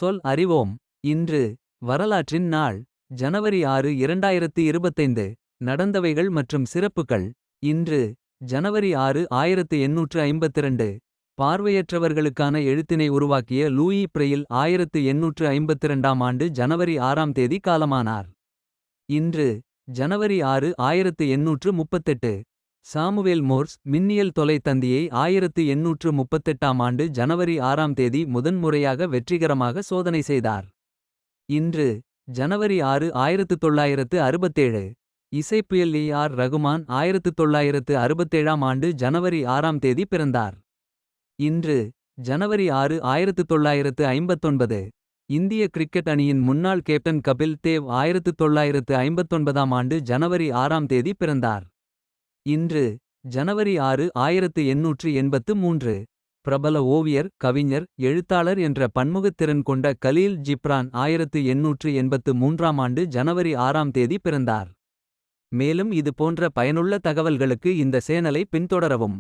சொல் அறிவோம். இன்று வரலாற்றின் நாள். ஜனவரி 6 2025. நடந்தவைகள் மற்றும் சிறப்புகள். இன்று ஜனவரி 6 1852. பார்வையற்றவர்களுக்கான எழுத்தினை உருவாக்கிய லூயி பிரெயில் 1852ஆம் ஆண்டு ஜனவரி 6ஆம் தேதி காலமானார். இன்று ஜனவரி 6 1838. சாமுவேல் மோர்ஸ் மின்னியல் தொலைத்தந்தியை 1838ஆம் ஆண்டு ஜனவரி 6ஆம் தேதி முதன்முறையாக வெற்றிகரமாக சோதனை செய்தார். இன்று ஜனவரி 6 1967. இசைப்புயல் ஏ.ஆர். ரகுமான் 1967ஆம் ஆண்டு ஜனவரி 6ஆம் தேதி பிறந்தார். இன்று ஜனவரி 6 1959. இந்திய கிரிக்கெட் அணியின் முன்னாள் கேப்டன் கபில் தேவ் 1959ஆம் ஆண்டு ஜனவரி 6ஆம் தேதி பிறந்தார். இன்று ஜனவரி 6 1883. பிரபல ஓவியர், கவிஞர், எழுத்தாளர் என்ற பன்முகத்திறன் கொண்ட கலீல் ஜிப்ரான் 1883ஆம் ஆண்டு ஜனவரி 6ஆம் தேதி பிறந்தார். மேலும் இது போன்ற பயனுள்ள தகவல்களுக்கு இந்த சேனலை பின்தொடரவும்.